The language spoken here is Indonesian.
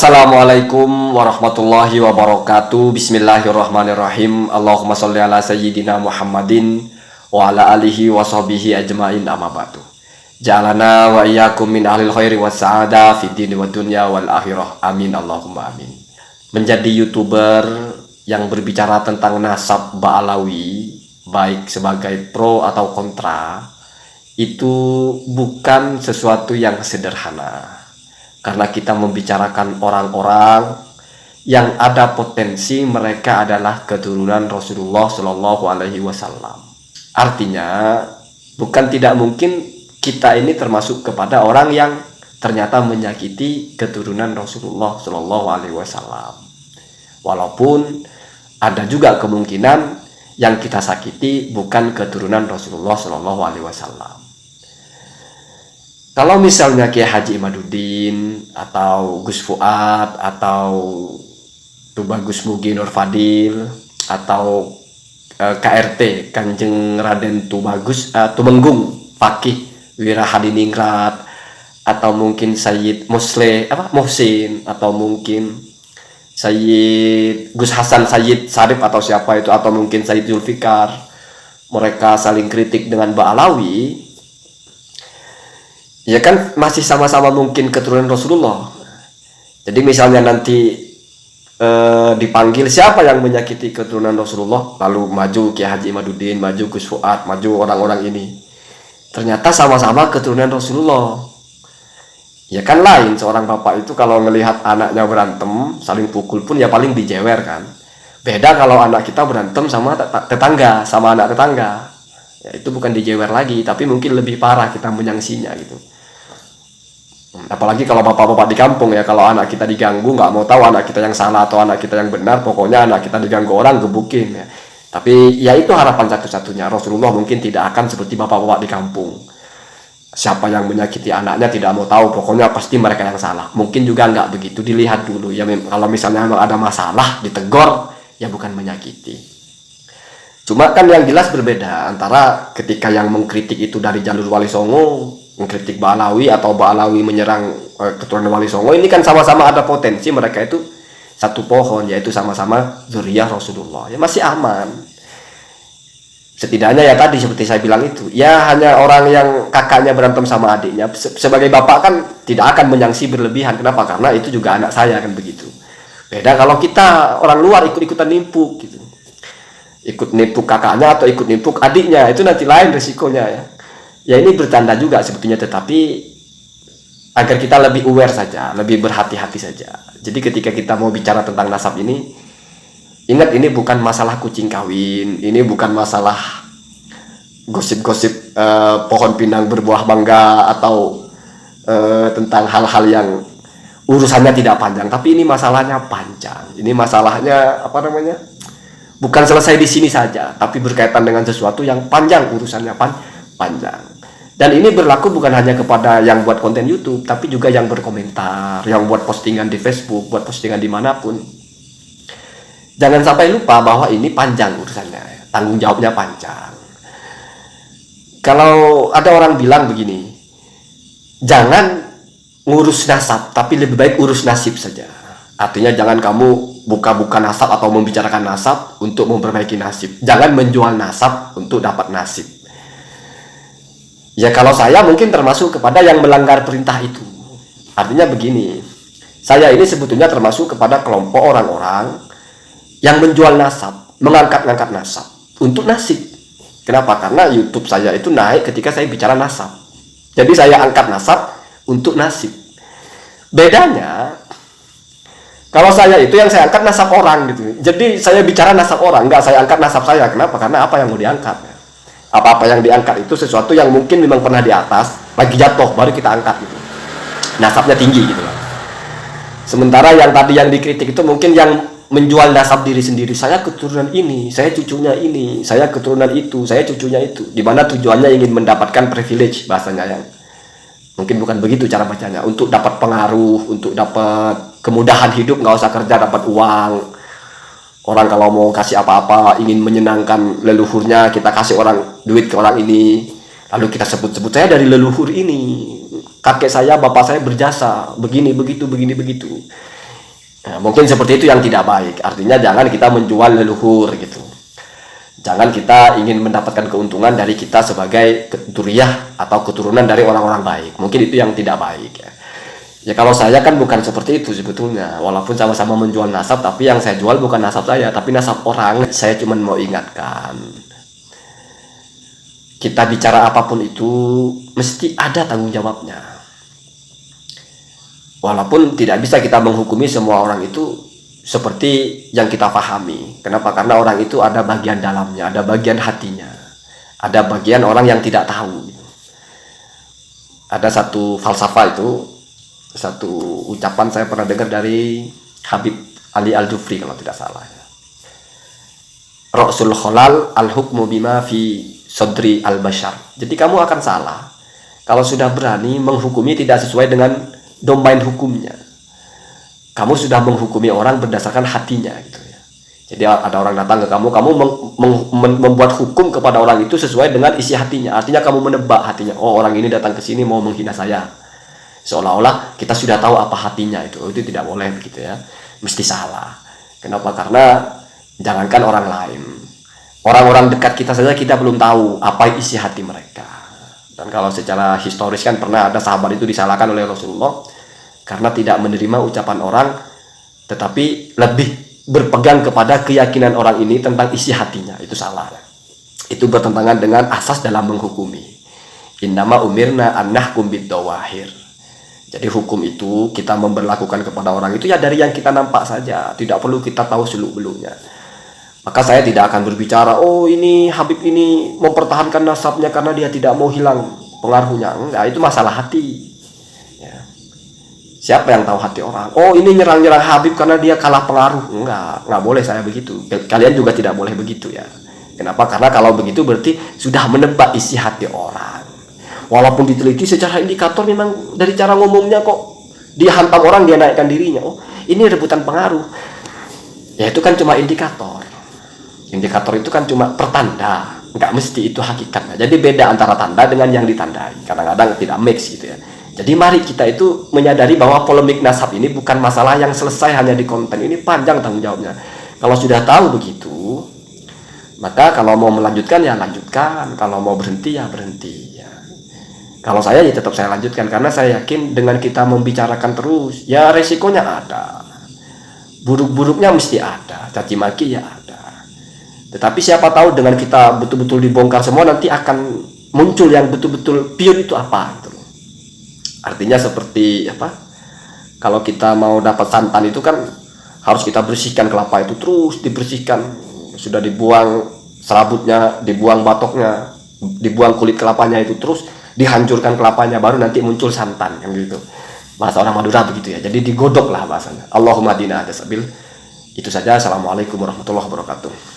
Assalamualaikum warahmatullahi wabarakatuh. Bismillahirrahmanirrahim. Allahumma sholli ala sayyidina Muhammadin wa ala alihi wa sahbihi ajmain, amma ba'du. Ja'alana wa iyyakum min ahlil khairi was sa'adah fid dini wad dunya wal akhirah. Amin Allahumma amin. Menjadi YouTuber yang berbicara tentang nasab Ba'alawi, baik sebagai pro atau kontra, itu bukan sesuatu yang sederhana. Karena kita membicarakan orang-orang yang ada potensi mereka adalah keturunan Rasulullah Shallallahu Alaihi Wasallam. Artinya bukan tidak mungkin kita ini termasuk kepada orang yang ternyata menyakiti keturunan Rasulullah Shallallahu Alaihi Wasallam. Walaupun ada juga kemungkinan yang kita sakiti bukan keturunan Rasulullah Shallallahu Alaihi Wasallam. Kalau misalnya Kiai Haji Imaduddin atau Gus Fuad atau Tubagus Mugi Nur Fadil atau KRT Kanjeng Raden Tumenggung Fakih Wirahadiningrat atau mungkin Sayyid Muhsin atau mungkin Sayyid Gus Hasan Sayyid Sarif atau siapa itu, atau mungkin Sayyid Zulfikar, mereka saling kritik dengan Ba'alawi, ya kan masih sama-sama mungkin keturunan Rasulullah. Jadi misalnya nanti dipanggil siapa yang menyakiti keturunan Rasulullah, lalu maju Kiai Haji Imaduddin, maju Gus Fuad, maju orang-orang ini, ternyata sama-sama keturunan Rasulullah. Ya kan lain seorang bapak itu kalau ngelihat anaknya berantem saling pukul pun ya paling dijewer kan. Beda kalau anak kita berantem sama tetangga, sama anak tetangga, ya itu bukan dijewer lagi, tapi mungkin lebih parah kita menyangsinya gitu. Apalagi kalau bapak-bapak di kampung, ya kalau anak kita diganggu nggak mau tahu anak kita yang salah atau anak kita yang benar, pokoknya anak kita diganggu orang gebukin ya. Tapi ya itu harapan satu-satunya. Rasulullah mungkin tidak akan seperti bapak-bapak di kampung. Siapa yang menyakiti anaknya tidak mau tahu, pokoknya pasti mereka yang salah. Mungkin juga nggak begitu, dilihat dulu ya. Kalau misalnya memang ada masalah ditegur, ya bukan menyakiti. Cuma kan yang jelas berbeda antara ketika yang mengkritik itu dari jalur Wali Songo, mengkritik Ba'alawi, atau Ba'alawi menyerang keturunan Wali Songo. Ini kan sama-sama ada potensi mereka itu satu pohon, yaitu sama-sama zuriyah Rasulullah. Ya masih aman. Setidaknya ya tadi seperti saya bilang itu, ya hanya orang yang kakaknya berantem sama adiknya, sebagai bapak kan tidak akan menyangsi berlebihan. Kenapa? Karena itu juga anak saya kan begitu. Beda kalau kita orang luar ikut-ikutan nimpuk gitu. Ikut nimpuk kakaknya atau ikut nimpuk adiknya, itu nanti lain resikonya ya. Ya ini bercanda juga sebetulnya, tetapi agar kita lebih aware saja, lebih berhati-hati saja. Jadi ketika kita mau bicara tentang nasab ini, ingat ini bukan masalah kucing kawin, ini bukan masalah gosip-gosip pohon pinang berbuah mangga atau tentang hal-hal yang urusannya tidak panjang, tapi ini masalahnya panjang. Ini masalahnya bukan selesai di sini saja, tapi berkaitan dengan sesuatu yang panjang, urusannya panjang. Dan ini berlaku bukan hanya kepada yang buat konten YouTube, tapi juga yang berkomentar, yang buat postingan di Facebook, buat postingan dimanapun. Jangan sampai lupa bahwa ini panjang urusannya, tanggung jawabnya panjang. Kalau ada orang bilang begini, jangan ngurus nasab, tapi lebih baik urus nasib saja. Artinya jangan kamu buka-buka nasab atau membicarakan nasab untuk memperbaiki nasib. Jangan menjual nasab untuk dapat nasib. Ya kalau saya mungkin termasuk kepada yang melanggar perintah itu. Artinya begini, saya ini sebetulnya termasuk kepada kelompok orang-orang yang menjual nasab, mengangkat-ngangkat nasab untuk nasib. Kenapa? Karena YouTube saya itu naik ketika saya bicara nasab. Jadi saya angkat nasab untuk nasib. Bedanya, kalau saya itu yang saya angkat nasab orang gitu. Jadi saya bicara nasab orang, enggak saya angkat nasab saya. Kenapa? Karena apa yang mau diangkat? Apa-apa yang diangkat itu sesuatu yang mungkin memang pernah di atas, lagi jatuh, baru kita angkat gitu. Nasabnya tinggi gitu lah. Sementara yang tadi yang dikritik itu mungkin yang menjual nasab diri sendiri. Saya keturunan ini, saya cucunya ini, saya keturunan itu, saya cucunya itu. Dimana tujuannya ingin mendapatkan privilege, bahasanya yang mungkin bukan begitu cara bacanya. Untuk dapat pengaruh, untuk dapat kemudahan hidup, nggak usah kerja, dapat uang. Orang kalau mau kasih apa-apa, ingin menyenangkan leluhurnya, kita kasih orang duit ke orang ini. Lalu kita sebut-sebut, saya dari leluhur ini, kakek saya, bapak saya berjasa, begini, begitu, begini, begitu. Nah, mungkin seperti itu yang tidak baik. Artinya jangan kita menjual leluhur gitu. Jangan kita ingin mendapatkan keuntungan dari kita sebagai dzurriyyah atau keturunan dari orang-orang baik. Mungkin itu yang tidak baik ya. Ya kalau saya kan bukan seperti itu sebetulnya. Walaupun sama-sama menjual nasab, tapi yang saya jual bukan nasab saya, tapi nasab orang. Saya cuma mau ingatkan, kita bicara apapun itu mesti ada tanggung jawabnya. Walaupun tidak bisa kita menghukumi semua orang itu seperti yang kita pahami. Kenapa? Karena orang itu ada bagian dalamnya, ada bagian hatinya, ada bagian orang yang tidak tahu. Ada satu falsafah itu, satu ucapan saya pernah dengar dari Habib Ali Al-Jufri kalau tidak salah. Ra'sul kholal al-hukmu bima fi sodri al-bashar. Jadi kamu akan salah kalau sudah berani menghukumi tidak sesuai dengan domain hukumnya. Kamu sudah menghukumi orang berdasarkan hatinya gitu ya. Jadi ada orang datang ke kamu membuat hukum kepada orang itu sesuai dengan isi hatinya. Artinya kamu menebak hatinya. Oh, orang ini datang ke sini mau menghina saya. Seolah-olah kita sudah tahu apa hatinya itu. Itu tidak boleh begitu ya. Mesti salah. Kenapa? Karena jangankan orang lain, orang-orang dekat kita saja kita belum tahu apa isi hati mereka. Dan kalau secara historis kan pernah ada sahabat itu disalahkan oleh Rasulullah karena tidak menerima ucapan orang, tetapi lebih berpegang kepada keyakinan orang ini tentang isi hatinya. Itu salah. Itu bertentangan dengan asas dalam menghukumi. Innama umirna an nahkum bid-dawahir. Jadi hukum itu kita memberlakukan kepada orang itu ya dari yang kita nampak saja, tidak perlu kita tahu seluk-beluknya. Maka saya tidak akan berbicara, oh ini Habib ini mempertahankan nasabnya karena dia tidak mau hilang pengaruhnya. Enggak, itu masalah hati. Ya. Siapa yang tahu hati orang? Oh ini nyerang-nyerang Habib karena dia kalah pengaruh. Enggak boleh saya begitu. Kalian juga tidak boleh begitu ya. Kenapa? Karena kalau begitu berarti sudah menebak isi hati orang. Walaupun diteliti secara indikator memang dari cara ngomongnya kok dia hantam orang, dia naikkan dirinya. Oh ini rebutan pengaruh. Ya itu kan cuma indikator. Indikator itu kan cuma pertanda, nggak mesti itu hakikatnya. Jadi beda antara tanda dengan yang ditandai. Kadang-kadang tidak mix gitu ya. Jadi mari kita itu menyadari bahwa polemik nasab ini bukan masalah yang selesai hanya di konten. Ini panjang tanggung jawabnya. Kalau sudah tahu begitu, maka kalau mau melanjutkan ya lanjutkan. Kalau mau berhenti ya berhenti. Ya. Kalau saya ya tetap saya lanjutkan karena saya yakin dengan kita membicarakan terus, ya resikonya ada. Buruk-buruknya mesti ada, caci maki ya ada. Tetapi siapa tahu dengan kita betul-betul dibongkar semua nanti akan muncul yang betul-betul pure itu apa gitu. Artinya seperti apa? Kalau kita mau dapat santan itu kan harus kita bersihkan kelapa itu terus dibersihkan. Sudah dibuang serabutnya, dibuang batoknya, dibuang kulit kelapanya itu terus dihancurkan kelapanya baru nanti muncul santan yang gitu. Bahasa orang Madura begitu ya. Jadi digodok lah bahasanya. Allahumma dina ada sabil. Itu saja. Assalamualaikum warahmatullahi wabarakatuh.